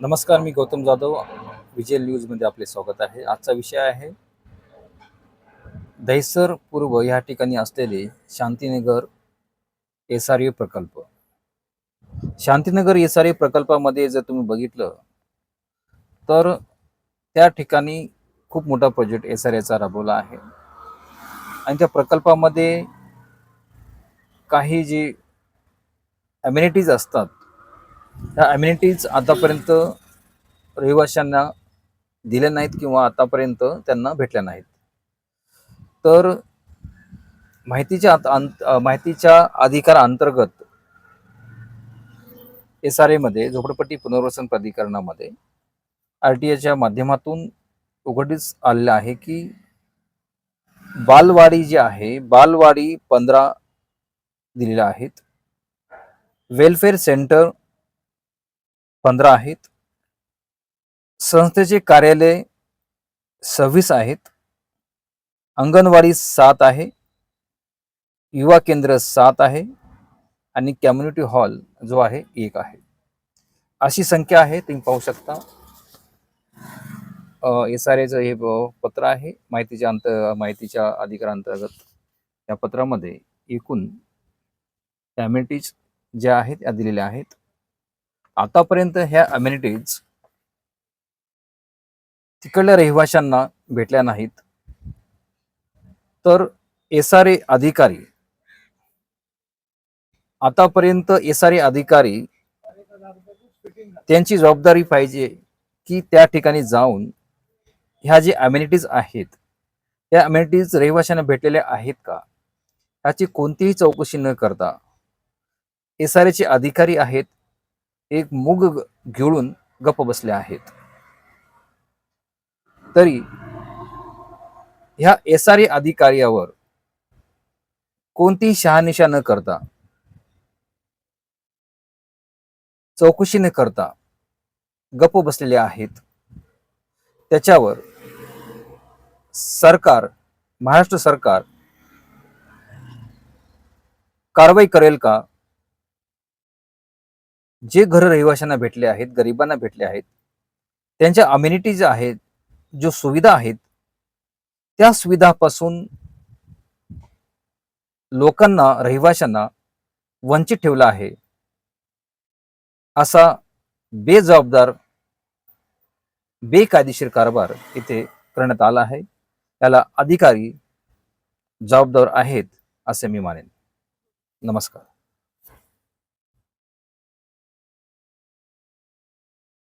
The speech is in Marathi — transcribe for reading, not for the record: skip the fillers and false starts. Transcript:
नमस्कार, मी गौतम जाधव. विजय न्यूजमध्ये आपले स्वागत आहे. आजचा विषय आहे दहिसर पूर्व या ठिकाणी असलेले शांतीनगर एसआरए प्रकल्प. शांतीनगर एसआरए प्रकल्पामध्ये जर तुम्ही बघितलं तर त्या ठिकाणी खूप मोठा प्रोजेक्ट एसआरएचा राबवला आहे आणि त्या प्रकल्पामध्ये काही जी अम्युनिटीज असतात त्या अम्युनिटीज आतापर्यंत रहिवाशांना दिल्या नाहीत किंवा आतापर्यंत त्यांना भेटल्या नाहीत. तर माहितीच्या अधिकाराअंतर्गत एसआरए मध्ये झोपडपट्टी पुनर्वसन प्राधिकरणामध्ये आरटीआयच्या माध्यमातून उघडीस आलेलं आहे की बालवाडी जी आहे, बालवाडी 15 दिलेल्या आहेत, वेलफेअर सेंटर 15 आहेत, संस्थेचे कार्यालय 26 आहेत, अंगणवाडी 7 आहे, युवा केंद्र 7 आहे आणि कम्युनिटी हॉल जो आहे 1 आहे. अशी संख्या आहे. तुम्ही पाहू शकता. एसआरएचं हे पत्र आहे माहितीच्या अधिकारांतर्गत. या पत्रामध्ये एकूण अम्युनिटीज ज्या आहेत त्या दिलेल्या आहेत. आतापर्यंत ह्या अम्युनिटीज तिकडल्या रहिवाशांना भेटल्या नाहीत. तर एसआरए अधिकारी आतापर्यंत त्यांची जबाबदारी पाहिजे की त्या ठिकाणी जाऊन ह्या जे अम्युनिटीज आहेत त्या अम्युनिटीज रहिवाशांना भेटलेल्या आहेत का याची कोणतीही चौकशी न करता एसआरएचे अधिकारी आहेत एक मूग गिळून गप्प बसले आहेत. तरी ह्या एसआरए अधिकाऱ्यावर कोणतीही शहानिशा न करता, चौकशी न करता गप्प बसलेले आहेत. त्याच्यावर महाराष्ट्र सरकार कारवाई करेल का? जे घर रहिवाशांना भेटले आहेत, गरिबांना भेटले आहेत, त्यांच्या अम्युनिटीज आहेत, जो सुविधा आहेत, त्या सुविधापासून लोकांना, रहिवाशांना वंचित ठेवला आहे असा बेजबाबदार, बेकायदेशीर कारभार इथे करण्यात आला आहे. त्याला अधिकारी जबाबदार आहेत असे मी मानेन. नमस्कार.